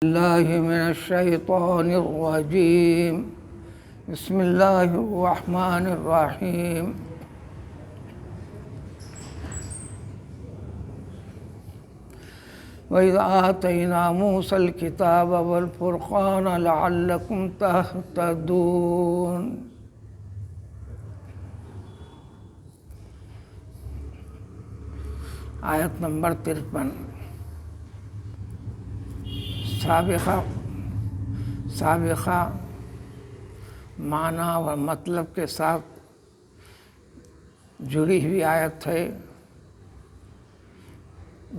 الله من الشيطان الرجيم. بسم الله الرحمن الرحيم. وَإِذْ آتَيْنَا مُوسَى الْكِتَابَ وَالْفُرْقَانَ لَعَلَّكُمْ تَهْتَدُونَ. آیت نمبر 53. سابقہ معنی اور مطلب کے ساتھ جڑی ہوئی آیت ہے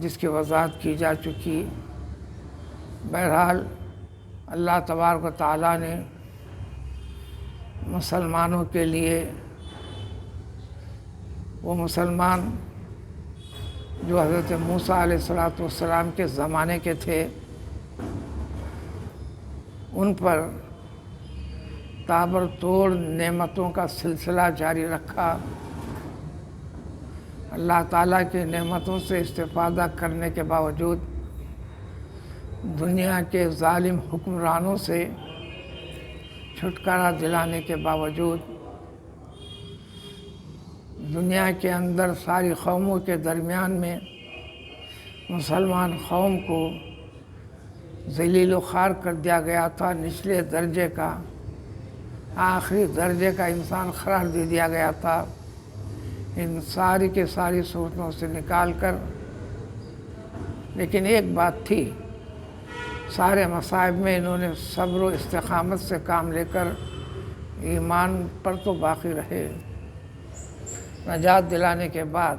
جس کی وضاحت کی جا چکی. بہرحال اللہ تبارک و تعالیٰ نے مسلمانوں کے لیے، وہ مسلمان جو حضرت موسیٰ علیہ السلام کے زمانے کے تھے، ان پر تابرتوڑ نعمتوں کا سلسلہ جاری رکھا. اللہ تعالیٰ کی نعمتوں سے استفادہ کرنے کے باوجود، دنیا کے ظالم حکمرانوں سے چھٹکارا دلانے کے باوجود، دنیا کے اندر ساری قوموں کے درمیان میں مسلمان قوم کو ذلیل و خوار کر دیا گیا تھا. نچلے درجے کا، آخری درجے کا انسان قرار دے دیا گیا تھا. ان ساری کے ساری صورتوں سے نکال کر، لیکن ایک بات تھی، سارے مصائب میں انہوں نے صبر و استقامت سے کام لے کر ایمان پر تو باقی رہے. نجات دلانے کے بعد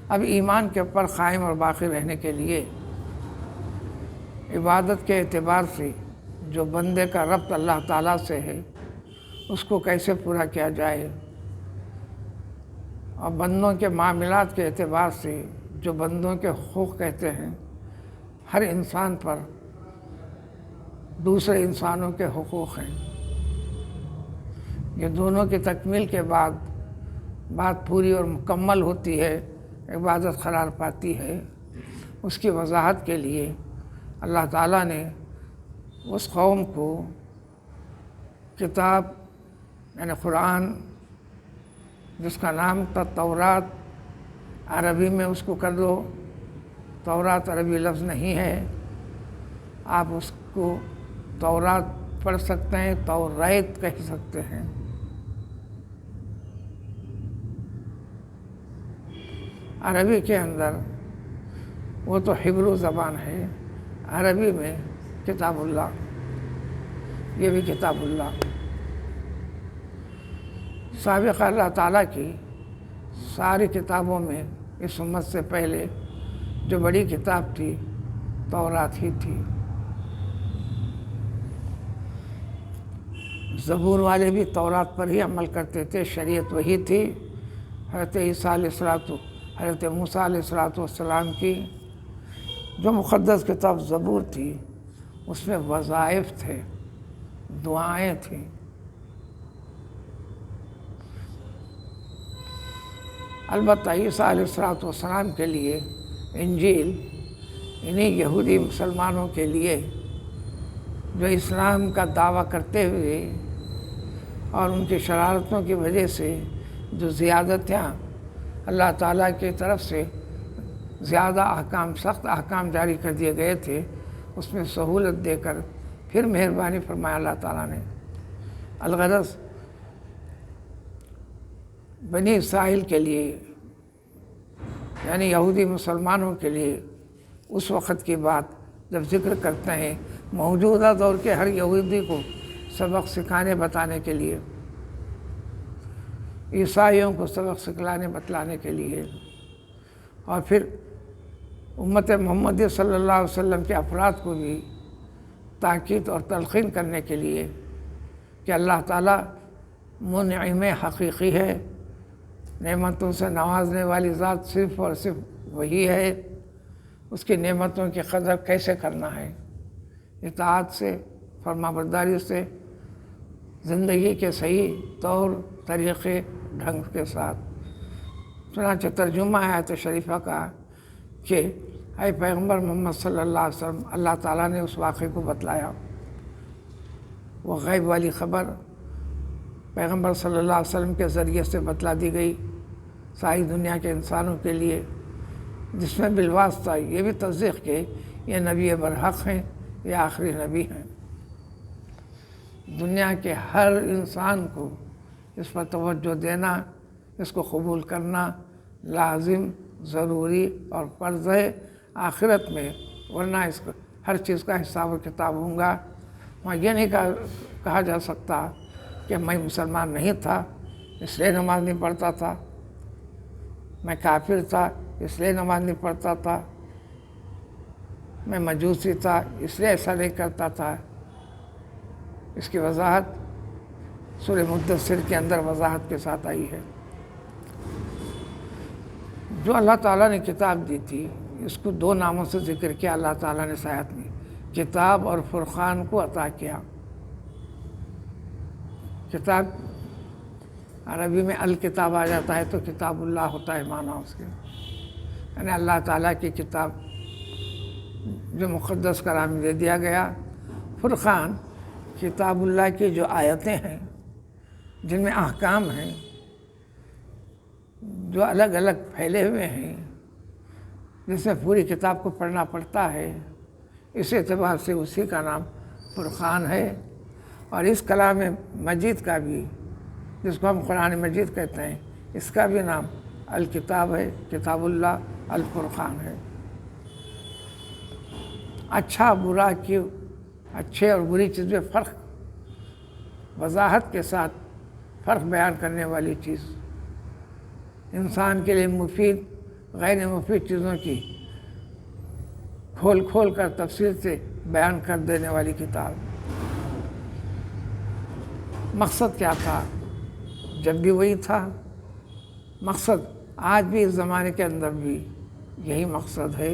اب ایمان کے اوپر قائم اور باقی رہنے کے لیے عبادت کے اعتبار سے جو بندے کا ربط اللہ تعالیٰ سے ہے، اس کو کیسے پورا کیا جائے، اور بندوں کے معاملات کے اعتبار سے جو بندوں کے حقوق کہتے ہیں، ہر انسان پر دوسرے انسانوں کے حقوق ہیں. یہ دونوں کی تکمیل کے بعد بات پوری اور مکمل ہوتی ہے، عبادت قرار پاتی ہے. اس کی وضاحت کے لیے اللہ تعالیٰ نے اس قوم کو کتاب یعنی قرآن، جس کا نام تھا تورات، عربی میں اس کو کر دو. تورات عربی لفظ نہیں ہے، آپ اس کو تورات پڑھ سکتے ہیں، توریت کہہ سکتے ہیں. عربی کے اندر وہ تو ہبرو زبان ہے، عربی میں کتاب اللہ، یہ بھی کتاب اللہ. سابقہ اللہ تعالیٰ کی ساری کتابوں میں اس امت سے پہلے جو بڑی کتاب تھی تورات ہی تھی. زبور والے بھی تورات پر ہی عمل کرتے تھے، شریعت وہی تھی. حضرت عیسیٰ حضرت موسیٰ علیہ السلام کی جو مقدس کتاب زبور تھی، اس میں وظائف تھے، دعائیں تھیں. البتہ عیسیٰ علیہ السلام کے لیے انجیل انہی یہودی مسلمانوں کے لیے جو اسلام کا دعویٰ کرتے ہوئے اور ان کی شرارتوں کی وجہ سے جو زیادتیاں اللہ تعالیٰ کی طرف سے زیادہ احکام، سخت احکام جاری کر دیے گئے تھے، اس میں سہولت دے کر پھر مہربانی فرمایا اللہ تعالیٰ نے. الغرض بنی اسرائیل کے لیے یعنی یہودی مسلمانوں کے لیے اس وقت کی بات جب ذکر کرتے ہیں، موجودہ دور کے ہر یہودی کو سبق سکھانے بتانے کے لیے، عیسائیوں کو سبق سکھلانے بتلانے کے لیے، اور پھر امت محمدی صلی اللہ علیہ وسلم کے افراد کو بھی تاکید اور تلقین کرنے کے لیے کہ اللہ تعالیٰ منعم حقیقی ہے، نعمتوں سے نوازنے والی ذات صرف اور صرف وہی ہے. اس کی نعمتوں کی قدر کیسے کرنا ہے، اطاعت سے، فرمانبرداری سے، زندگی کے صحیح طور طریقے ڈھنگ کے ساتھ. چنانچہ ترجمہ آیت شریفہ کا کہ اے پیغمبر محمد صلی اللہ علیہ وسلم، اللہ تعالیٰ نے اس واقعے کو بتلایا۔ وہ غیب والی خبر پیغمبر صلی اللہ علیہ وسلم کے ذریعے سے بتلا دی گئی ساری دنیا کے انسانوں کے لیے، جس میں بالواسطہ یہ بھی تصدیق کہ یہ نبی برحق ہیں، یہ آخری نبی ہیں۔ دنیا کے ہر انسان کو اس پر توجہ دینا، اس کو قبول کرنا لازم، ضروری اور فرض ہے آخرت میں، ورنہ اس کو ہر چیز کا حساب و کتاب ہوں گا۔ وہاں یہ نہیں کہا جا سکتا کہ میں مسلمان نہیں تھا اس لیے نماز نہیں پڑھتا تھا، میں کافر تھا اس لیے نماز نہیں پڑھتا تھا، میں مجوسی تھا اس لیے ایسا نہیں کرتا تھا۔ اس کی وضاحت سورہ مدثر کے اندر وضاحت کے ساتھ آئی ہے۔ جو اللہ تعالیٰ نے کتاب دی تھی، اس کو دو ناموں سے ذکر کیا اللہ تعالیٰ نے اس آیت میں، کتاب اور فرقان کو عطا کیا۔ کتاب عربی میں الکتاب آ جاتا ہے تو کتاب اللہ ہوتا ہے معنی اس کے، یعنی اللہ تعالیٰ کی کتاب جو مقدس کلام دے دیا گیا۔ فرقان کتاب اللہ کی جو آیتیں ہیں جن میں احکام ہیں، جو الگ الگ پھیلے ہوئے ہیں، جس میں پوری کتاب کو پڑھنا پڑتا ہے، اس اعتبار سے اسی کا نام فرقان ہے۔ اور اس کلام مجید کا بھی، جس کو ہم قرآن مجید کہتے ہیں، اس کا بھی نام الکتاب ہے، کتاب اللہ الفرقان ہے۔ اچھا برا کی، اچھے اور بری چیز میں فرق، وضاحت کے ساتھ فرق بیان کرنے والی چیز، انسان کے لیے مفید غیر مفید چیزوں کی کھول کھول کر تفصیل سے بیان کر دینے والی کتاب۔ مقصد کیا تھا؟ جب بھی وہی تھا مقصد، آج بھی اس زمانے کے اندر بھی یہی مقصد ہے،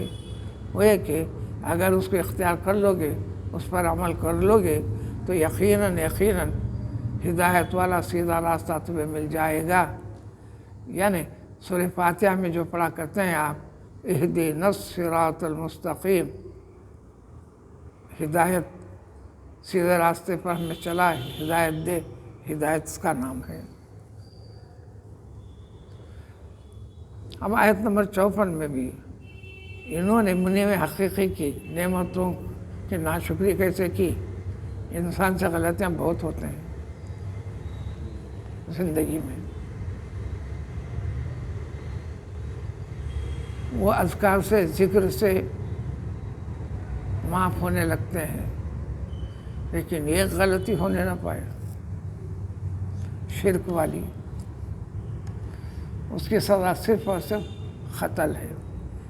وہ ہے کہ اگر اس کو اختیار کر لو گے، اس پر عمل کر لو گے تو یقیناً ہدایت والا سیدھا راستہ تمہیں مل جائے گا۔ یعنی سورہ فاتحہ میں جو پڑھا کرتے ہیں آپ، اہدنا الصراط المستقیم، ہدایت، سیدھے راستے پر ہمیں چلا، ہدایت دے، ہدایت اس کا نام ہے۔ اب آیت نمبر 54 میں بھی انہوں نے منع حقیقی کی نعمتوں کی ناشکری کیسے کی۔ انسان سے غلطیاں بہت ہوتے ہیں زندگی میں، وہ اذکار سے، ذکر سے معاف ہونے لگتے ہیں، لیکن ایک غلطی ہونے نہ پائے، شرک والی، اس کی سزا صرف اور صرف قتل ہے۔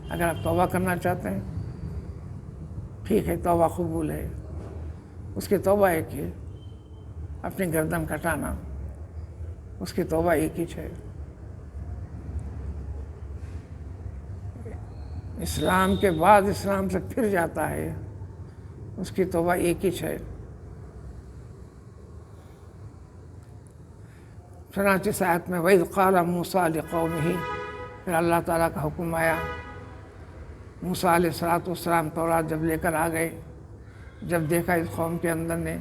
اگر آپ توبہ کرنا چاہتے ہیں ٹھیک ہے، توبہ قبول ہے، اس کی توبہ ایک ہے، اپنی گردن کٹانا، اس کی توبہ ایک ہی ہے۔ اسلام کے بعد اسلام سے پھر جاتا ہے، اس کی توبہ ایک ہی ہے۔ چنانچہ اس آیت میں وَإِذْ قَالَ مُوسَىٰ لِقَوْمِهِ، پھر اللہ تعالیٰ کا حکم آیا، موسیٰ علیہ السلام تورات جب لے کر آ گئے، جب دیکھا اس قوم کے اندر نے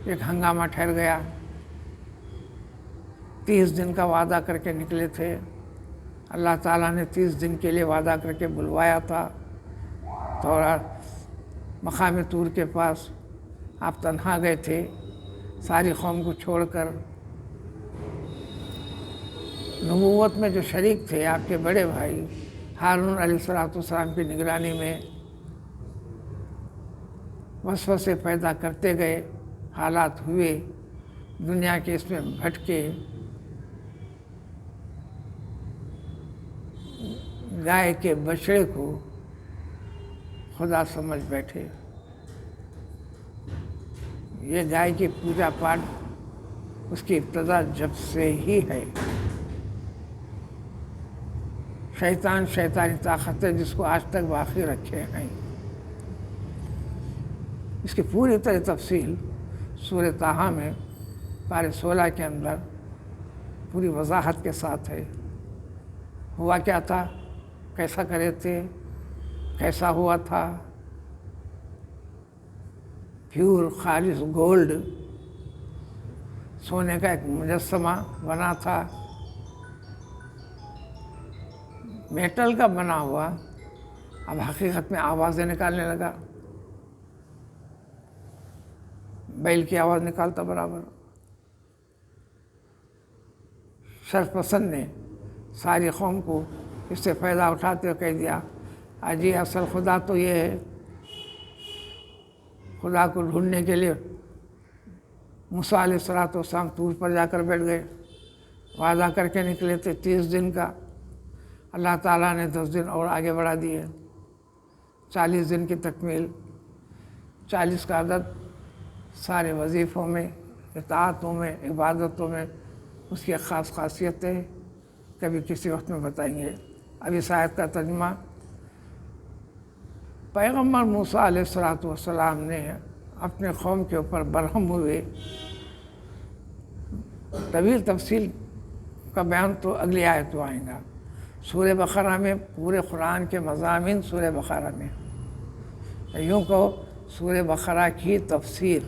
ایک ہنگامہ ٹھہر گیا، 30 دن کا وعدہ کر کے نکلے تھے، اللہ تعالیٰ نے 30 دن کے لیے وعدہ کر کے بلوایا تھا تورات مقام طور کے پاس، آپ تنہا گئے تھے ساری قوم کو چھوڑ کر۔ نبوت میں جو شریک تھے آپ کے بڑے بھائی ہارون علیہ السلام کی نگرانی میں، وسوسے پیدا کرتے گئے، حالات ہوئے، دنیا کے اس میں بھٹکے، گائے کے بچڑے کو خدا سمجھ بیٹھے۔ یہ گائے کی پوجا پاٹ اس کی ابتدا جب سے ہی ہے۔ شیطانی طاقتیں جس کو آج تک باقی رکھے ہیں، اس کی پوری طرح تفصیل سورہ طٰہٰ میں پارہ 16 کے اندر پوری وضاحت کے ساتھ ہے۔ ہوا کیا تھا، کیسا کرے تھے، کیسا ہوا تھا؟ پیور خالص گولڈ، سونے کا ایک مجسمہ بنا تھا، میٹل کا بنا ہوا، اب حقیقت میں آوازیں نکالنے لگا، بیل کی آواز نکالتا برابر۔ شرف پسند نے ساری قوم کو اس سے فائدہ اٹھاتے ہوئے کہہ دیا، اجی اصل خدا تو یہ ہے۔ خدا کو ڈھونڈنے کے لیے موسیٰ علیہ السلام طور پر جا کر بیٹھ گئے، وعدہ کر کے نکلے تھے 30 دن کا، اللہ تعالیٰ نے 10 دن اور آگے بڑھا دیے، 40 دن کی تکمیل۔ 40 کا عدد سارے وظیفوں میں، اطاعتوں میں، عبادتوں میں اس کی خاص خاصیت ہے، کبھی کسی وقت میں بتائیں گے۔ اب اس آیت کا ترجمہ، پیغمبر موسیٰ علیہ السلام نے اپنے قوم کے اوپر برہم ہوئے، طویل تفصیل کا بیان تو اگلی آیت تو آئیں گا۔ سورہ بقرہ میں پورے قرآن کے مضامین سورہ بقرہ میں، یوں کہو سورہ بقرہ کی تفسیر،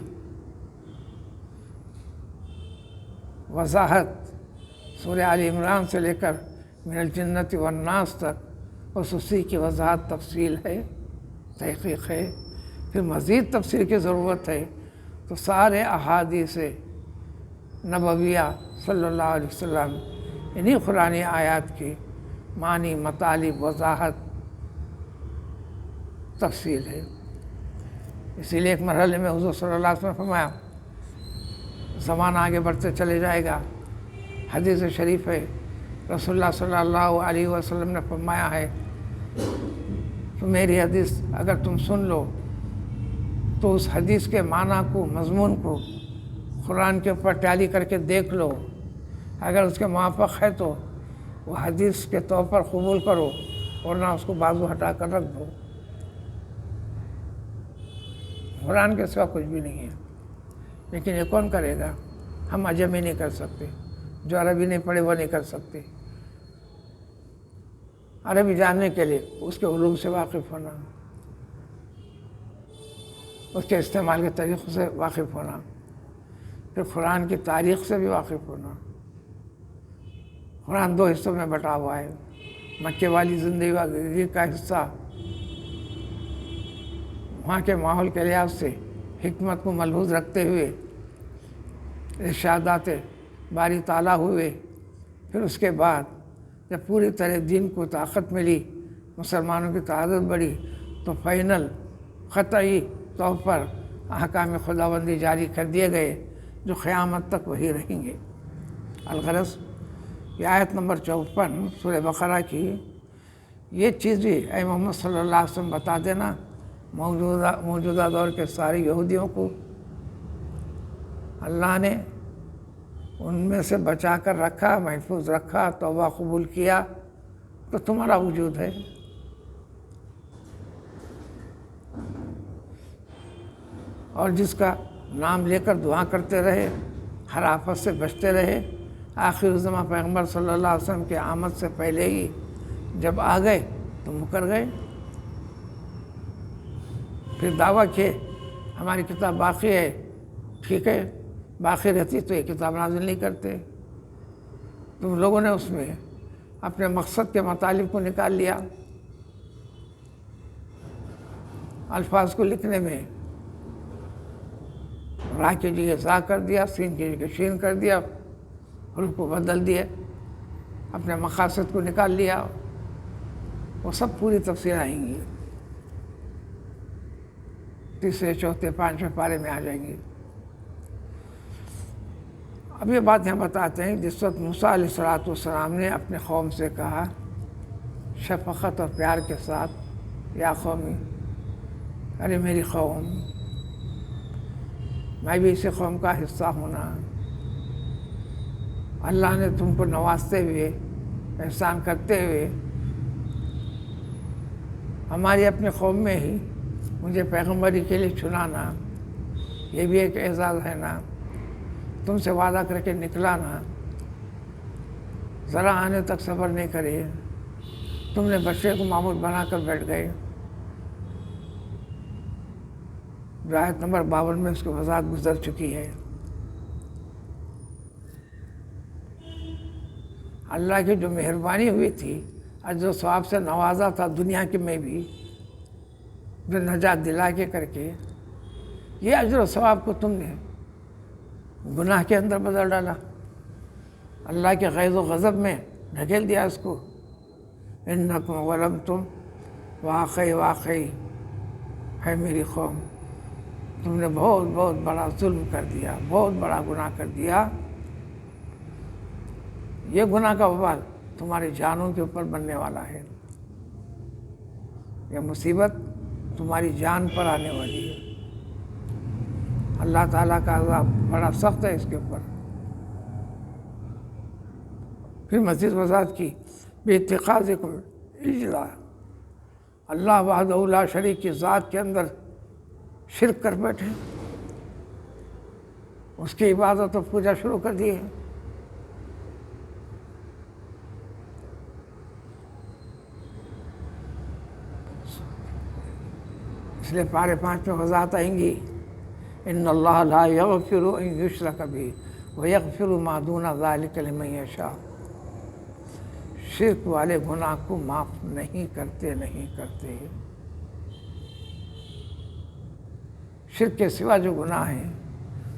وضاحت سورہ آل عمران سے لے کر من الجنۃ والناس تک بس اسی کی وضاحت تفصیل ہے، تحقیق ہے۔ پھر مزید تفسیر کی ضرورت ہے تو سارے احادیث نبویہ صلی اللہ علیہ وسلم انہی قرآنی آیات کی معنی، مطالب، وضاحت، تفصیل ہے۔ اسی لیے ایک مرحلے میں حضور صلی اللہ علیہ وسلم نے فرمایا، زمانہ آگے بڑھتے چلے جائے گا، حدیث شریف ہے، رسول اللہ صلی اللہ علیہ وسلم نے فرمایا ہے تو میری حدیث اگر تم سن لو تو اس حدیث کے معنی کو، مضمون کو قرآن کے اوپر ٹیلی کر کے دیکھ لو، اگر اس کے موافق ہے تو وہ حدیث کے طور پر قبول کرو، ورنہ اس کو بازو ہٹا کر رکھ دو۔ قرآن کے سوا کچھ بھی نہیں ہے، لیکن یہ کون کرے گا؟ ہم عجمی نہیں کر سکتے، جو عربی نہیں پڑھے وہ نہیں کر سکتے۔ عربی جاننے کے لیے اس کے علوم سے واقف ہونا، اس کے استعمال کے طریقوں سے واقف ہونا، پھر قرآن کی تاریخ سے بھی واقف ہونا۔ قرآن 2 حصوں میں بٹا ہوا ہے، مکے والی زندگی کا حصہ وہاں کے ماحول کے لحاظ سے حکمت کو ملحوظ رکھتے ہوئے ارشادات باری تعالیٰ ہوئے، پھر اس کے بعد جب پوری طرح دین کو طاقت ملی، مسلمانوں کی تعداد بڑھی، تو فائنل قطعی طور پر احکام خداوندی جاری کر دیے گئے جو قیامت تک وہی رہیں گے۔ الغرض یہ آیت نمبر 54 سورہ بقرہ کی یہ چیز بھی اے محمد صلی اللہ علیہ وسلم بتا دینا موجودہ دور کے سارے یہودیوں کو، اللہ نے ان میں سے بچا کر رکھا، محفوظ رکھا، توبہ قبول کیا تو تمہارا وجود ہے۔ اور جس کا نام لے کر دعا کرتے رہے، ہر آفت سے بچتے رہے، آخر زمان پیغمبر صلی اللہ علیہ وسلم کی آمد سے پہلے ہی جب آ گئے تو مکر گئے، پھر دعویٰ کیے ہماری کتاب باقی ہے۔ ٹھیک ہے، باقی رہتی تو یہ کتاب نازل نہیں کرتے، تم لوگوں نے اس میں اپنے مقصد کے مطالب کو نکال لیا، الفاظ کو لکھنے میں راہ کی جگہ زا کر دیا، سین کی جگہ شین کر دیا، حروف کو بدل دیے، اپنے مقاصد کو نکال لیا، وہ سب پوری تفسیر آئیں گی، 3، 4، 5 پارے میں آ جائیں گی۔ اب یہ بات ہم بتاتے ہیں جس وقت موسیٰ علیہ السلام نے اپنے قوم سے کہا شفقت اور پیار کے ساتھ، یا قومی، ارے میری قوم، میں بھی اسی قوم کا حصہ ہونا، اللہ نے تم کو نوازتے ہوئے، احسان کرتے ہوئے ہماری اپنی قوم میں ہی مجھے پیغمبری کے لیے چنانا، یہ بھی ایک اعزاز ہے نا۔ تم سے وعدہ کر کے نکلا نا، ذرا آنے تک صبر نہیں کرے، تم نے بچے کو معبود بنا کر بیٹھ گئے، جو آیت نمبر 52 میں اس کی وضاحت گزر چکی ہے۔ اللہ کی جو مہربانی ہوئی تھی، اجر و ثواب سے نوازا تھا دنیا کے میں بھی، جو نجات دلا کے کر کے، یہ اجر و ثواب کو تم نے گناہ کے اندر بدل ڈالا، اللہ کے غیظ و غضب میں ڈھکیل دیا اس کو۔ انکم ظلمتم، واقعی ہے میری قوم، تم نے بہت بہت بڑا ظلم کر دیا، بہت بڑا گناہ کر دیا۔ یہ گناہ کا وبال تمہاری جانوں کے اوپر بننے والا ہے، یہ مصیبت تمہاری جان پر آنے والی ہے۔ اللہ تعالیٰ کا عذاب بڑا سخت ہے اس کے اوپر۔ پھر مزید وضاحت کی، بِاتِّخَاذِكُمْ عِجْلًا، اللہ وحدہ لا شریک کی ذات کے اندر شرک کر بیٹھے، اس کی عبادت و پوجا شروع کر دی ہے۔ اس لیے پارے 5 میں وضاحت آئیں گی، ان اللہ لا یغفر ان یشرک بہ ویغفر ما دون ذلک لمن یشاء، شرک والے گناہ کو معاف نہیں کرتے۔ شرک کے سوا جو گناہ ہیں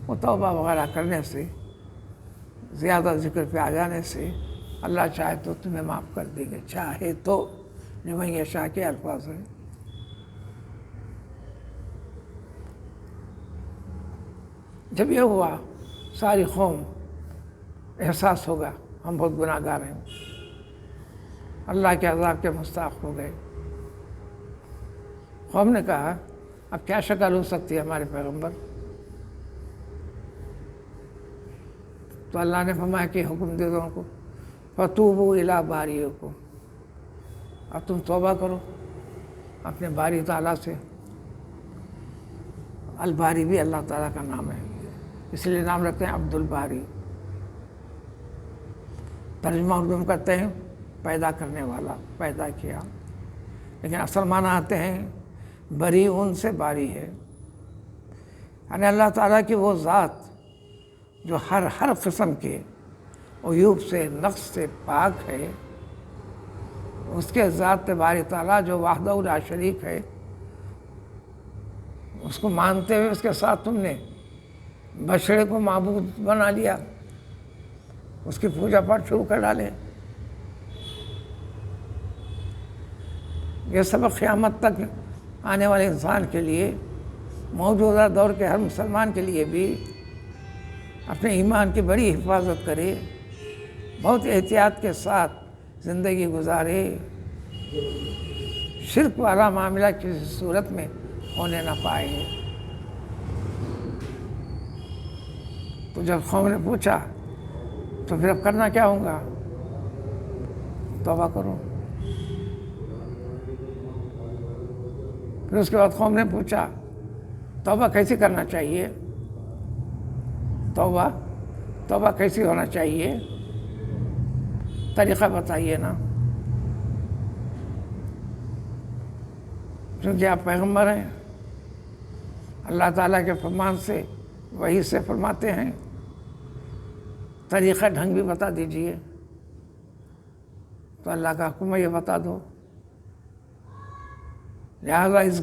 وہ توبہ وغیرہ کرنے سے، زیادہ ذکر پہ آ جانے سے اللہ چاہے تو تمہیں معاف کر دیں گے، چاہے تو، لمن یشاء کے الفاظ ہیں۔ جب یہ ہوا ساری قوم احساس ہوگا ہم بہت گناہ گار ہیں، اللہ کے عذاب کے مستحق ہو گئے۔ قوم نے کہا اب کیا شکل ہو سکتی ہے ہمارے پیغمبر؟ تو اللہ نے فرمایا کہ حکم دے دو ان کو، فَتُوبُوا إِلَىٰ بَارِئِكُمْ، اب تم توبہ کرو اپنے باری تعالیٰ سے۔ الباری بھی اللہ تعالیٰ کا نام ہے، اس لیے نام رکھتے ہیں عبد الباری۔ ترجمہ اردو میں کرتے ہیں پیدا کرنے والا، پیدا کیا، لیکن اصل معنی آتے ہیں بری ان سے باری ہے، یعنی اللہ تعالیٰ کی وہ ذات جو ہر قسم کے عیوب سے، نقص سے پاک ہے، اس کے ذات باری تعالیٰ جو وحدہ لا شریک ہے، اس کو مانتے ہوئے اس کے ساتھ تم نے بچڑے کو معبود بنا لیا، اس کی پوجا پاٹ شروع کر ڈالے۔ یہ سبق قیامت تک آنے والے انسان کے لیے، موجودہ دور کے ہر مسلمان کے لیے بھی اپنے ایمان کی بڑی حفاظت کرے، بہت احتیاط کے ساتھ زندگی گزارے، شرک والا معاملہ کسی صورت میں ہونے نہ پائے۔ تو جب قوم نے پوچھا تو پھر اب کرنا کیا ہوگا؟ توبہ کرو۔ پھر اس کے بعد قوم نے پوچھا توبہ کیسے کرنا چاہیے؟ توبہ کیسی ہونا چاہیے؟ طریقہ بتائیے نا، کیونکہ آپ پیغمبر ہیں، اللہ تعالیٰ کے فرمان سے، وحی سے فرماتے ہیں، طریقہ ڈھنگ بھی بتا دیجئے۔ تو اللہ کا حکم ہے یہ بتا دو، لہذا اس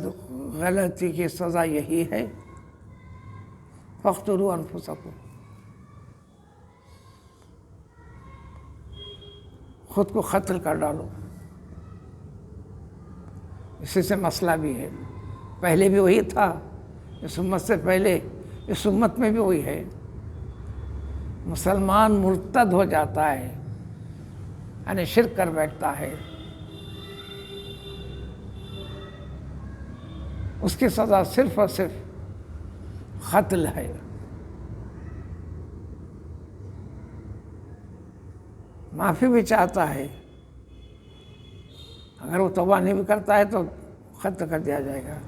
غلطی کی سزا یہی ہے، فاقتلوا انفسکم، خود کو قتل کر ڈالو۔ اسی سے مسئلہ بھی ہے، پہلے بھی وہی تھا، اس امت سے پہلے اس امت میں بھی وہی ہے۔ مسلمان مرتد ہو جاتا ہے، یعنی شرک کر بیٹھتا ہے، اس کی سزا صرف اور صرف قتل ہے۔ معافی بھی چاہتا ہے، اگر وہ توبہ نہیں بھی کرتا ہے تو قتل کر دیا جائے گا۔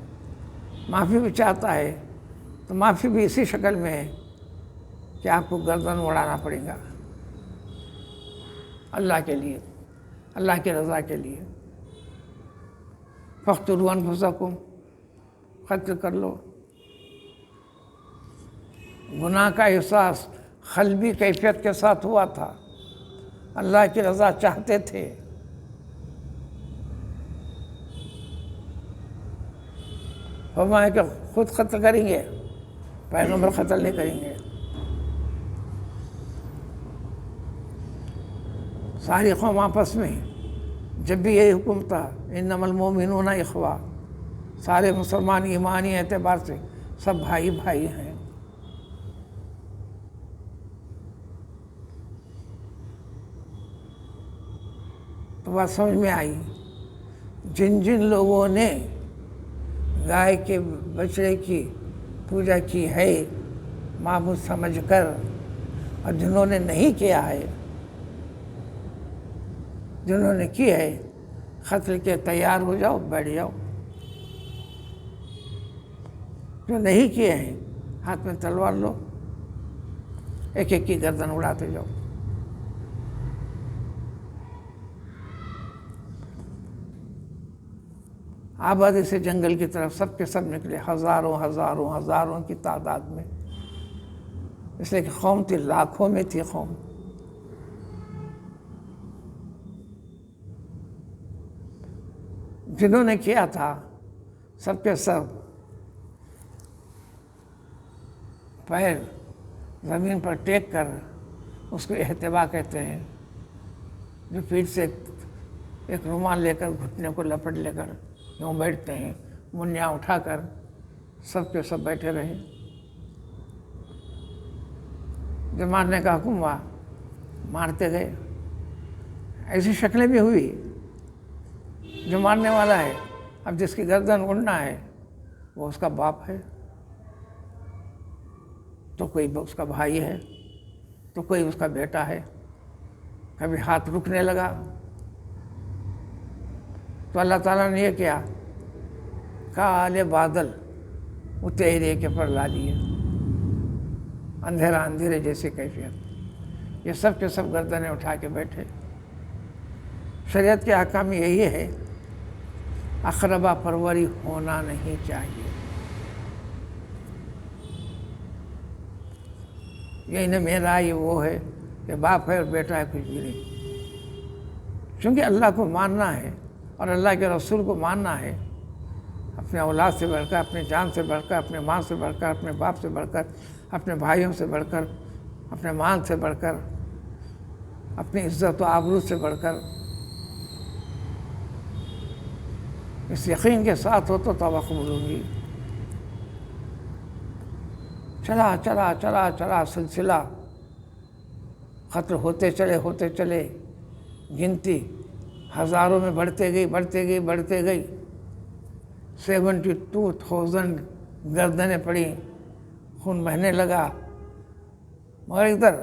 معافی بھی چاہتا ہے تو معافی بھی اسی شکل میں ہے کہ آپ کو گردن اڑانا پڑے گا اللہ کے لیے، اللہ کی رضا کے لیے۔ فاقتلوا انفسکم، قتل کر لو، گناہ کا احساس قلبی کیفیت کے ساتھ ہوا تھا، اللہ کی رضا چاہتے تھے، فرمایا کہ خود قتل کریں گے، پیغمبر قتل نہیں کریں گے۔ ساری قوم آپس میں جب بھی یہی حکم تھا، انما المؤمنون اخوہ، سارے مسلمان ایمانی اعتبار سے سب بھائی بھائی ہیں۔ تو بات سمجھ میں آئی، جن جن لوگوں نے گائے کے بچڑے کی پوجا کی ہے معبود سمجھ کر، اور جنہوں نے نہیں کیا ہے، جنہوں نے کی ہے، قتل کے تیار ہو جاؤ، بیٹھ جاؤ۔ جو نہیں کیے ہیں ہاتھ میں تلوار لو، ایک ایک کی گردن اڑاتے جاؤ۔ آبادی سے جنگل کی طرف سب کے سب نکلے، ہزاروں ہزاروں ہزاروں کی تعداد میں، اس لیے کہ قوم تھی، لاکھوں میں تھی قوم۔ جنہوں نے کیا تھا سب کے سب پیر زمین پر ٹیک کر، اس کو احتبا کہتے ہیں، جو پیٹھ سے ایک رومال لے کر گھٹنے کو لپٹ لے کر یوں بیٹھتے ہیں، منیاں اٹھا کر سب کے سب بیٹھے رہے۔ جب مارنے کا حکم ہوا مارتے گئے۔ ایسی شکلیں بھی ہوئی، جو مارنے والا ہے اب جس کی گردن اڑنا ہے وہ اس کا باپ ہے، تو کوئی اس کا بھائی ہے، تو کوئی اس کا بیٹا ہے۔ کبھی ہاتھ رکنے لگا تو اللہ تعالیٰ نے یہ کیا، کالے بادل اترے کے پر لا دیے، اندھیرا اندھیرے جیسی کیفیت۔ یہ سب کے سب گردنیں اٹھا کے بیٹھے۔ شریعت کے احکام یہی ہے، اقربا پروری ہونا نہیں چاہیے۔ یہی نہ میرا یہ وہ ہے کہ باپ ہے اور بیٹا ہے، کچھ بھی نہیں۔ چونکہ اللہ کو ماننا ہے اور اللہ کے رسول کو ماننا ہے، اپنے اولاد سے بڑھ کر، اپنے جان سے بڑھ کر، اپنے ماں سے بڑھ کر، اپنے باپ سے بڑھ کر، اپنے بھائیوں سے بڑھ کر، اپنے مال سے بڑھ کر، اپنی عزت و آبرو سے بڑھ کر، اس یقین کے ساتھ ہو تو توبہ قبول ہوگی۔ چلا چلا چلا چلا سلسلہ قتل ہوتے چلے، گنتی ہزاروں میں بڑھتے گئی، 72,000 گردنیں پڑی، خون بہنے لگا۔ مگر ادھر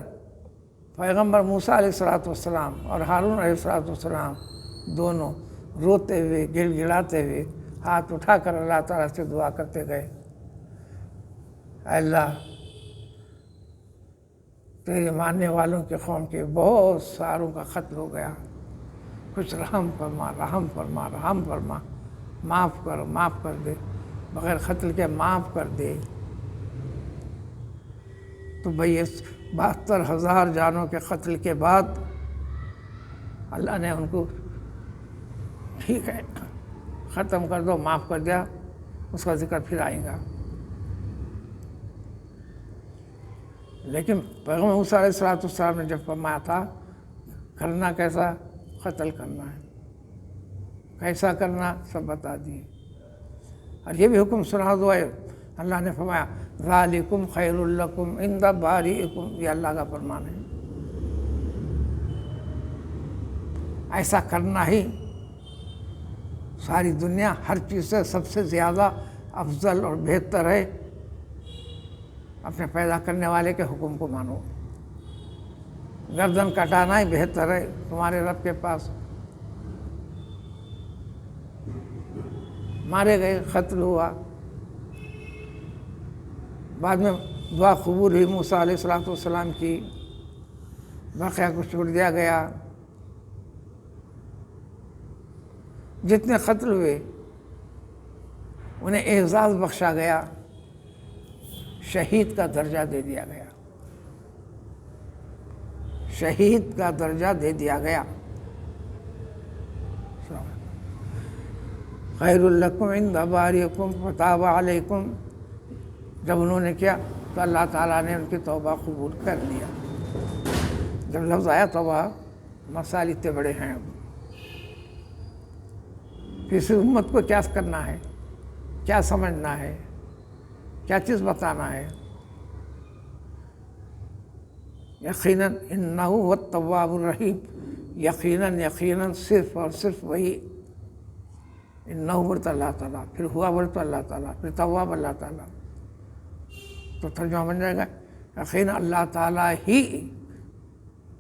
پیغمبر موسیٰ علیہ السلام اور ہارون علیہ السلام دونوں روتے ہوئے، گڑ گڑاتے ہوئے، ہاتھ اٹھا کر اللہ تعالیٰ سے دعا کرتے گئے، اے اللہ تیرے ماننے والوں کے قوم کے بہت ساروں کا قتل ہو گیا، کچھ رحم فرما، رحم فرما، رحم فرما، معاف کر دے، بغیر قتل کے معاف کر دے۔ تو بھئی 72,000 جانوں کے قتل کے بعد اللہ نے ان کو ٹھیک ہے ختم کر دو، معاف کر دیا، اس کا ذکر پھر آئے گا۔ لیکن پیغمبر موسیٰ علیہ السلام نے جب فرمایا تھا کرنا کیسا، قتل کرنا ہے، کیسا کرنا سب بتا دیے۔ اور یہ بھی حکم سنا دو ہے، اللہ نے فرمایا ذالکم خیر لکم عند بارئکم، یہ اللہ کا فرمان ہے، ایسا کرنا ہی ساری دنیا ہر چیز سے سب سے زیادہ افضل اور بہتر ہے۔ اپنے پیدا کرنے والے کے حکم کو مانو، گردن کٹانا ہی بہتر ہے تمہارے رب کے پاس۔ مارے گئے، قتل ہوا، بعد میں دعا قبول ہوئی موسیٰ علیہ السلام کی، بقیہ کو چھوڑ دیا گیا۔ جتنے قتل ہوئے انہیں اعزاز بخشا گیا، شہید کا درجہ دے دیا گیا، شہید کا درجہ دے دیا گیا۔ خیر لکم عند بارئکم فتاب علیکم، جب انہوں نے کیا تو اللہ تعالیٰ نے ان کی توبہ قبول کر لیا۔ جب لفظ آیا توبہ، مسائل اتنے بڑے ہیں، اب کسی امت کو کیا کرنا ہے، کیا سمجھنا ہے، کیا چیز بتانا ہے۔ یقیناً انہ هو التواب الرحیم، یقیناً صرف اور صرف وہی، انہ بولتا اللہ تعالیٰ، پھر ہوا بولتا اللہ تعالیٰ، پھر تواب اللہ تعالیٰ، تو ترجمہ بن جائے گا یقیناً اللہ تعالیٰ ہی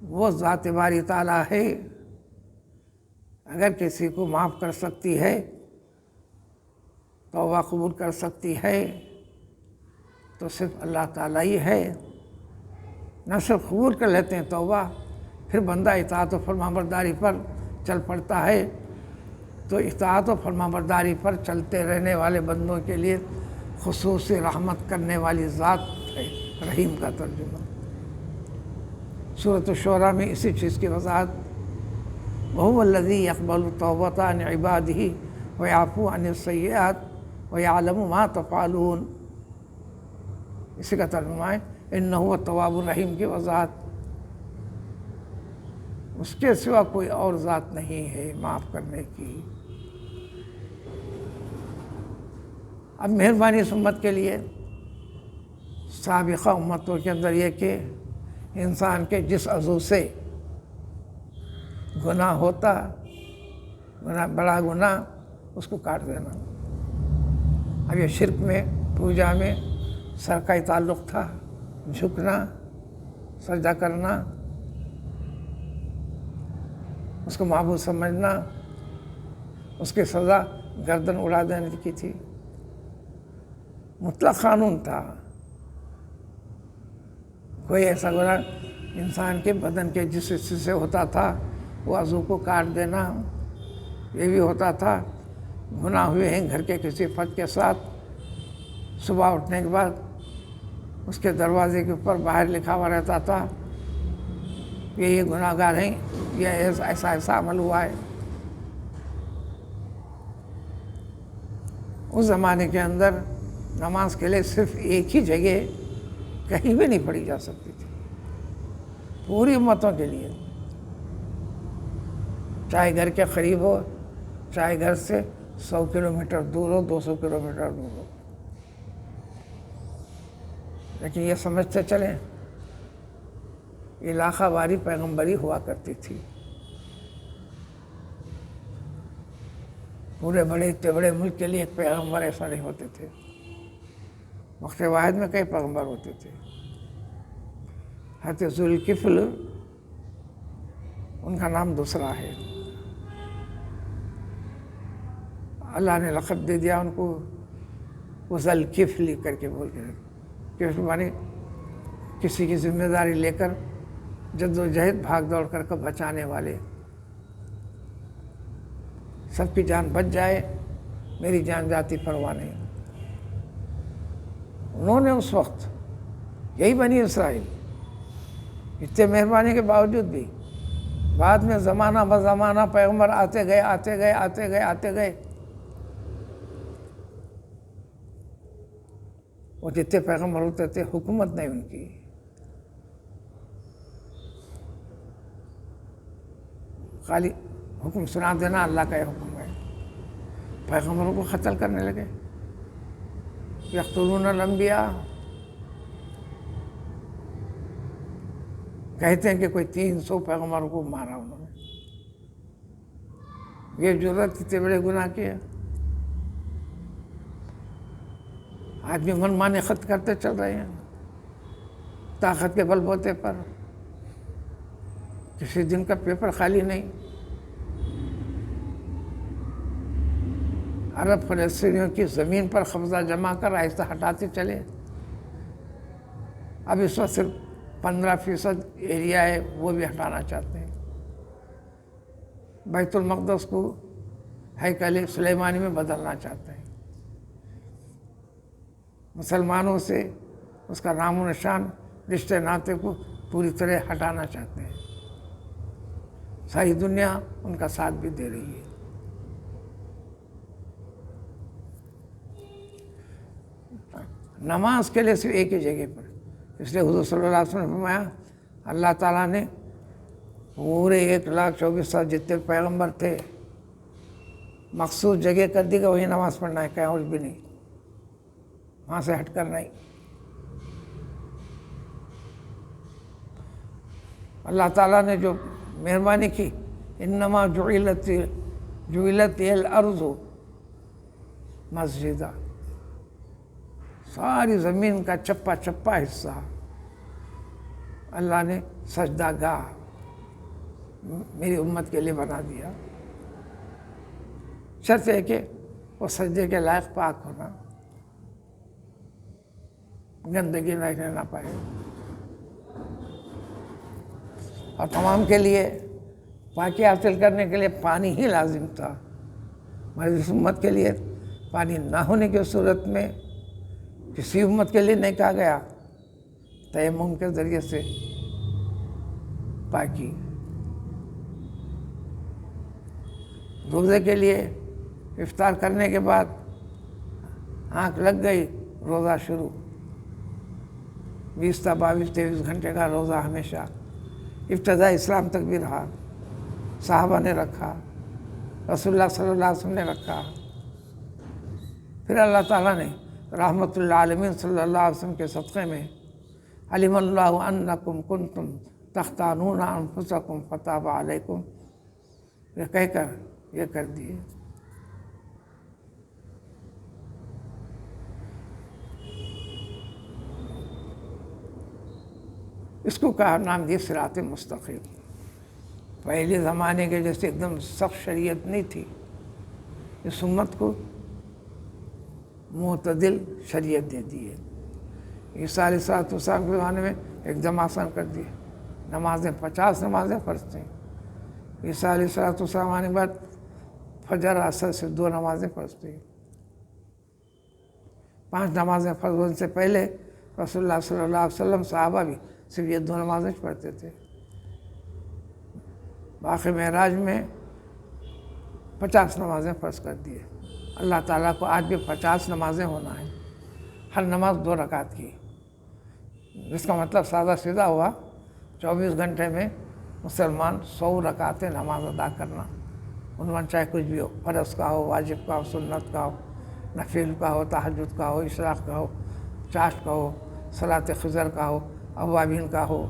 وہ ذات باری تعالیٰ ہے، اگر کسی کو معاف کر سکتی ہے، توبہ قبول کر سکتی ہے، تو صرف اللہ تعالیٰ ہی ہے۔ نہ صرف قبول کر لیتے ہیں توبہ، پھر بندہ اطاعت و فرمانبرداری پر چل پڑتا ہے، تو اطاعت و فرمانبرداری پر چلتے رہنے والے بندوں کے لیے خصوصی رحمت کرنے والی ذات ہے، رحیم کا ترجمہ۔ سورۃ الشعراء میں اسی چیز کی وضاحت، وَهُوَ الَّذِي يَقْبَلُ التَّوْبَةَ عَنْ عِبَادِهِ وَيَعْفُو عَنِ السَّيِّئَاتِ وَيَعْلَمُ مَا تَفْعَلُونَ، اسی کا ترجمہ ہے اِنَّهُ التَّوَّابُ الرَّحِيمُ کی وضاحت۔ اس کے سوا کوئی اور ذات نہیں ہے معاف کرنے کی۔ اب مہربانی اس امت کے لیے، سابقہ امتوں کے اندر یہ کہ انسان کے جس عضو سے گناہ ہوتا، بڑا گناہ، اس کو کاٹ دینا۔ اب یہ شرک میں، پوجا میں سر کا ہی تعلق تھا، جھکنا، سجدہ کرنا، اس کو معبود سمجھنا، اس کی سزا گردن اڑا دینے کی تھی، مطلق قانون تھا۔ کوئی ایسا گناہ انسان کے بدن کے جس حصے سے ہوتا تھا وہ عضو کو کاٹ دینا، یہ بھی ہوتا تھا۔ گناہ ہوئے ہیں گھر کے کسی فرد کے ساتھ، صبح اٹھنے کے بعد اس کے دروازے کے اوپر باہر لکھا ہوا رہتا تھا کہ یہ گناہ گار ہیں، یہ ایسا عمل ہوا ہے۔ اس زمانے کے اندر نماز کے لیے صرف ایک ہی جگہ کہیں بھی نہیں پڑھی جا سکتی تھی، پوری امتوں کے لیے، چاہے گھر کے قریب ہو، چاہے گھر سے 100 کلومیٹر دور ہو، 200 کلومیٹر دور ہو۔ لیکن یہ سمجھتے چلیں علاقہ واری پیغمبری ہوا کرتی تھی، پورے اتنے بڑے ملک کے لیے ایک پیغمبر ایسا نہیں ہوتے تھے، وقت واحد میں کئی پیغمبر ہوتے تھے۔ حضرت ذوالکفل ان کا نام دوسرا ہے، اللہ نے لقب دے دیا ان کو ذوالکفل کر کے بول کے، کفل معنی کسی کی ذمہ داری لے کر جد و جہد بھاگ دوڑ کر کے بچانے والے، سب کی جان بچ جائے میری جان جاتی پرواہ نہیں۔ انہوں نے اس وقت، یہی بنی اسرائیل، اتنے مہربانی کے باوجود بھی بعد میں زمانہ بزمانہ پیغمبر آتے گئے، وہ جتنے پیغمبر ہوتے تھے حکومت نہیں ان کی، خالی حکم سنا دینا اللہ کا یہ حکم ہے۔ پیغمبروں کو قتل کرنے لگے، یقتلون الانبیاء، کہتے ہیں کہ کوئی 300 پیغمبروں کو مارا انہوں نے۔ یہ جرأت اتنے بڑے گناہ کیا، آدمی من مانے خط کرتے چل رہے ہیں طاقت کے بل بوتے پر، کسی دن کا پیپر خالی نہیں۔ عرب فلسطینیوں کی زمین پر قبضہ جما کر آہستہ ہٹاتے چلے، اب اس وقت صرف 15% ایریا ہے وہ بھی ہٹانا چاہتے ہیں۔ بیت المقدس کو ہیکل سلیمانی میں بدلنا چاہتے ہیں۔ مسلمانوں سے اس کا نام و نشان رشتے ناطے کو پوری طرح ہٹانا چاہتے ہیں۔ ساری دنیا ان کا ساتھ بھی دے رہی ہے۔ نماز کے لیے صرف ایک ہی جگہ پر، اس لیے حضور صلی اللہ علیہ وسلم نے فرمایا اللہ تعالیٰ نے پورے 1,24,000 جتنے پیغمبر تھے مخصوص جگہ کر دی کہ وہی نماز پڑھنا ہے، کہیں اور بھی نہیں، وہاں سے ہٹ کر نہیں۔ اللہ تعالیٰ نے جو مہربانی کی، انما جعلت الارض مسجدہ، ساری زمین کا چپا چپا حصہ اللہ نے سجدہ گاہ میری امت کے لیے بنا دیا۔ شرط ہے کہ وہ سجدے کے لائق پاک ہونا، گندگی رہنے نہ پائے، اور تمام کے لیے پاکی حاصل کرنے کے لیے پانی ہی لازم تھا، مگر اس امت کے لیے پانی نہ ہونے کی صورت میں کسی امت کے لیے نہیں کہا گیا تیمم کے ذریعے سے پاکی۔ روزے کے لیے افطار کرنے کے بعد آنکھ لگ گئی، روزہ شروع، 20 تا 22 23 گھنٹے کا روزہ ہمیشہ ابتدا اسلام تک بھی رہا، صحابہ نے رکھا، رسول اللہ صلی اللہ علیہ وسلم نے رکھا، پھر اللہ تعالیٰ نے رحمت للعالمین صلی اللہ علیہ وسلم کے صدقے میں علم اللہ انکم کنتم تختانون انفسکم فتاب علیکم یہ کہہ کر یہ کر دیے۔ اس کو کہا نام دیا صراط مستقیم۔ پہلے زمانے کے جیسے ایک دم سخت شریعت نہیں تھی، اس امت کو معتدل شریعت دے دی ہے۔ عیسیٰ علیہ السلام کے زمانے میں ایک دم آسان کر دیے، نمازیں 50 نمازیں فرض تھیں۔ عیسیٰ علیہ السلام آنے کے بعد فجر عصر سے 2 نمازیں فرض تھیں، 5 نمازیں فرض ہونے سے پہلے رسول اللہ صلی اللہ علیہ وسلم صحابہ بھی صرف یہ 2 نمازیں پڑھتے تھے۔ باقی معراج میں 50 نمازیں فرض کر دیے۔ اللہ تعالیٰ کو آج بھی 50 نمازیں ہونا ہے، ہر نماز 2 رکعت کی، جس کا مطلب سادہ سیدھا ہوا 24 گھنٹے میں مسلمان 100 رکعتیں نماز ادا کرنا، عنوان چاہے کچھ بھی ہو، فرض کا ہو، واجب کا ہو، سنت کا ہو، نفل کا ہو، تہجد کا ہو، اشراق کا ہو، چاشت کا ہو، صلاۃ خضر کا ہو، اوابین کا ہو،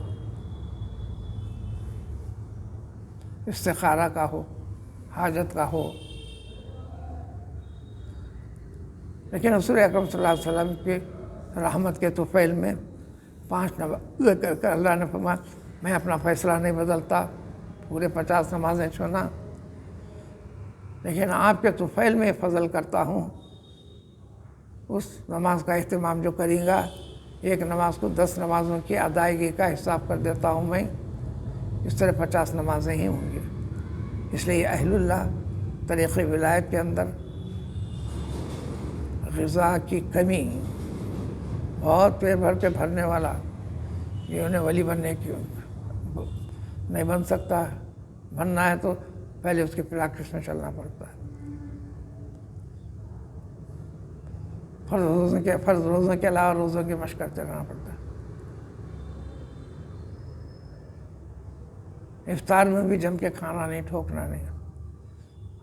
استخارہ کا ہو، حاجت کا ہو۔ لیکن رسول اکرم صلی اللہ علیہ وسلم کی رحمت کے طفیل میں 5 نمازیں کر کر اللہ نے فرمایا میں اپنا فیصلہ نہیں بدلتا، پورے 50 نمازیں چھوڑنا، لیکن آپ کے طفیل میں فضل کرتا ہوں، اس نماز کا اہتمام جو کریں گا، ایک نماز کو 10 نمازوں کی ادائیگی کا حساب کر دیتا ہوں میں، اس طرح 50 نمازیں ہی ہوں گی۔ اس لیے اہل اللہ طریق ولایت کے اندر غذا کی کمی، بہت پیٹ بھر کے بھرنے والا یہ انہیں ولی بننے کی نہیں بن سکتا، بننا ہے تو پہلے اس کی پریکٹس میں چلنا پڑتا ہے۔ فرض روزوں کے علاوہ روزوں کی مشق کرتے رہنا پڑتا ہے۔ افطار میں بھی جم کے کھانا نہیں، ٹھوکنا نہیں۔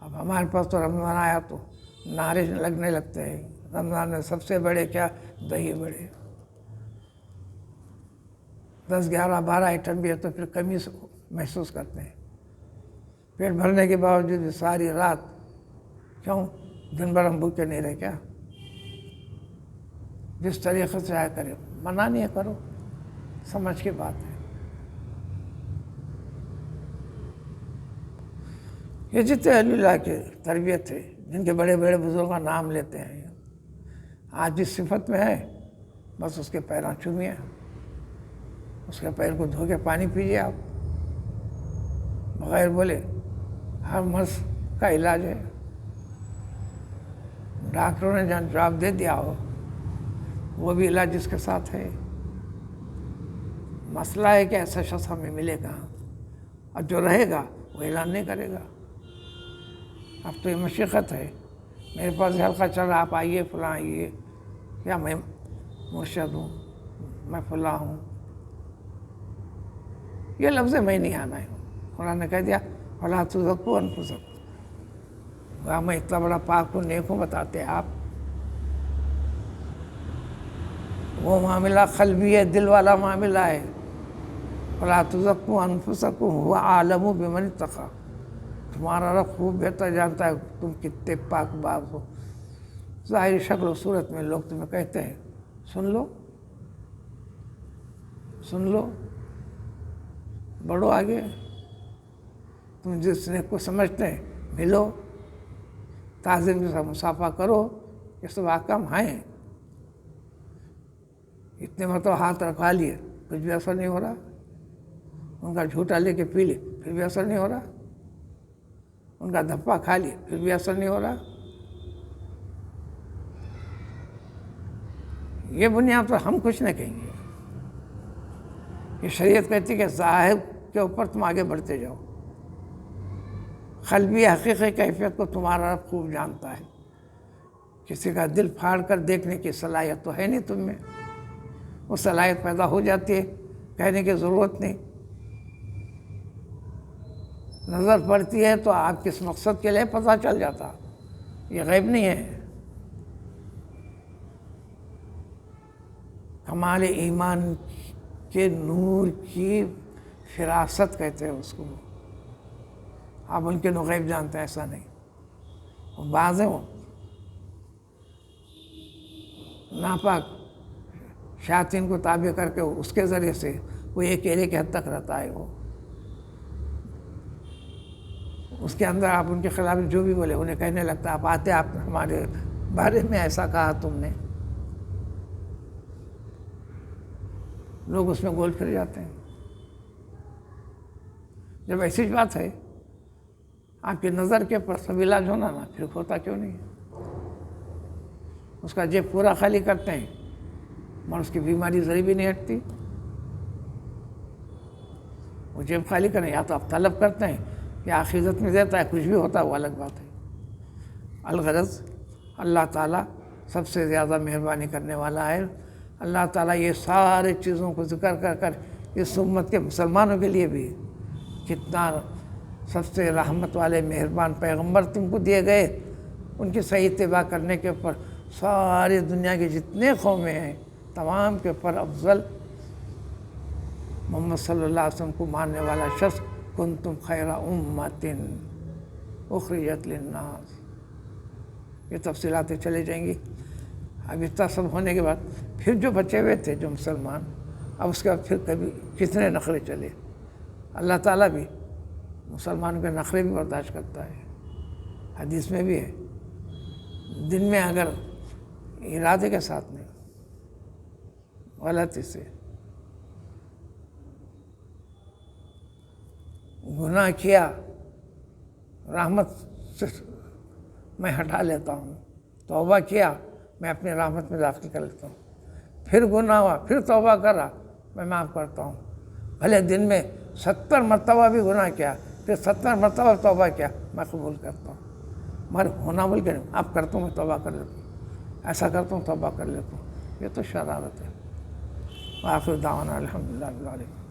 اب ہمارے پاس تو رمضان آیا تو نعرے لگنے لگتے ہیں، رمضان میں سب سے بڑے کیا دہی بڑے، 10 11 12 آئٹم بھی ہے تو پھر کمی محسوس کرتے ہیں۔ پیٹ بھرنے کے باوجود بھی ساری رات، کیوں دن بھر ہم بھوکے نہیں رہے کیا؟ جس طریقے سے آیا کرے، منع نہیں کرو، سمجھ کی بات ہے۔ یہ جتنے اہل اللہ کی تربیت ہے، جن کے بڑے بڑے بزرگوں کا نام لیتے ہیں، آج جس صفت میں ہے بس اس کے پیراں چومیے، اس کے پیر کو دھو کے پانی پیجیے آپ، بغیر بولے۔ ہر مرض کا علاج ہے، ڈاکٹروں نے جہاں جواب دے دیا ہو وہ بھی علاج اس کے ساتھ ہے۔ مسئلہ ہے کہ ایسا شخص ہمیں ملے گا، اور جو رہے گا وہ اعلان نہیں کرے گا۔ اب تو یہ مشقت ہے، میرے پاس حلقہ چل رہا، آپ آئیے فلاں آئیے، کیا میں مرشد ہوں، میں فلاں ہوں؟ یہ لفظ میں نہیں آنا ہے، قرآن نے کہہ دیا فلا تزکوا انفسکم، میں اتنا بڑا پاک ہوں، نیک ہوں بتاتے آپ؟ وہ معاملہ قلبی ہے، دل والا معاملہ ہے۔ فلا تزکوا انفسکم هو اعلم بمن اتقى، تمہارا رب خوب بہتر جانتا ہے تم کتنے پاک باز ہو۔ ظاہری شکل و صورت میں لوگ تمہیں کہتے ہیں سن لو سن لو، بڑھو آگے، تم جس نیک کو سمجھتے ہیں ملو، تعظیم کے ساتھ مصافحہ کرو، یہ سب احکام ہیں۔ اتنے مرتبہ ہاتھ رکھا لیے کچھ بھی اثر نہیں ہو رہا، ان کا جھوٹا لے کے پی لے پھر بھی اثر نہیں ہو رہا، ان کا دھپا کھا لیے پھر بھی اثر نہیں ہو رہا۔ یہ بنیاد پر ہم کچھ نہ کہیں گے، یہ شریعت کہتی ہے کہ ظاہر کے اوپر تم آگے بڑھتے جاؤ، قلبی حقیقی کیفیت کو تمہارا رب خوب جانتا ہے۔ کسی کا دل پھاڑ کر دیکھنے کی صلاحیت تو ہے نہیں تم میں، وہ صلاحیت پیدا ہو جاتی ہے، کہنے کی ضرورت نہیں۔ نظر پڑتی ہے تو آپ کس مقصد کے لیے پتہ چل جاتا، یہ غیب نہیں ہے۔ کمال ایمان کے نور کی فراست کہتے ہیں اس کو، آپ ان کے غیب جانتے ہیں ایسا نہیں۔ وہ بعض ہیں وہ ناپاک شیاطین کو تابع کر کے اس کے ذریعے سے وہ یہ کیلے کے حد تک رہتا ہے، وہ اس کے اندر آپ ان کے خلاف جو بھی بولے انہیں کہنے لگتا، آپ آتے آپ ہمارے بارے میں ایسا کہا تم نے، لوگ اس میں گول پھر جاتے ہیں۔ جب ایسی بات ہے آپ کی نظر کے پر سب علاج ہونا نا، پھر ہوتا کیوں نہیں؟ اس کا جیب پورا خالی کرتے ہیں مگر اس کی بیماری ذری بھی نہیں ہٹتی۔ وہ جیب خالی کریں، یا تو آپ طلب کرتے ہیں یا آخرت میں دیتا ہے، کچھ بھی ہوتا ہے وہ الگ بات ہے۔ الغرض اللہ تعالیٰ سب سے زیادہ مہربانی کرنے والا ہے۔ اللہ تعالیٰ یہ سارے چیزوں کو ذکر کر کر اس امت کے مسلمانوں کے لیے بھی کتنا سب سے رحمت والے مہربان پیغمبر تم کو دیے گئے، ان کی صحیح اتباع کرنے کے اوپر ساری دنیا کے جتنے قومیں ہیں تمام کے اوپر افضل محمد صلی اللہ علیہ وسلم کو ماننے والا شخص، کنتم خیر امۃ اخرجت للناس۔ یہ تفصیلاتیں چلے جائیں گی۔ اب اتنا سب ہونے کے بعد پھر جو بچے ہوئے تھے جو مسلمان، اب اس کے بعد پھر کبھی کتنے نخرے چلے۔ اللہ تعالیٰ بھی مسلمانوں کے نخرے بھی برداشت کرتا ہے، حدیث میں بھی ہے، دن میں اگر ارادے کے ساتھ نہیں، غلطی سے گناہ کیا، رحمت سے میں ہٹا لیتا ہوں، توبہ کیا میں اپنی رحمت میں داخل کر لیتا ہوں، پھر گناہ ہوا پھر توبہ کرا میں معاف کرتا ہوں، بھلے دن میں 70 مرتبہ بھی گناہ کیا پھر 70 مرتبہ توبہ کیا میں قبول کرتا ہوں، مگر ہونا بول کے اب کرتا ہوں میں توبہ کر لیتا ہوں، ایسا کرتا ہوں توبہ کر لیتا ہوں، یہ تو شرارت ہے۔ وآخر دعوانا الحمدللہ رب العالمین۔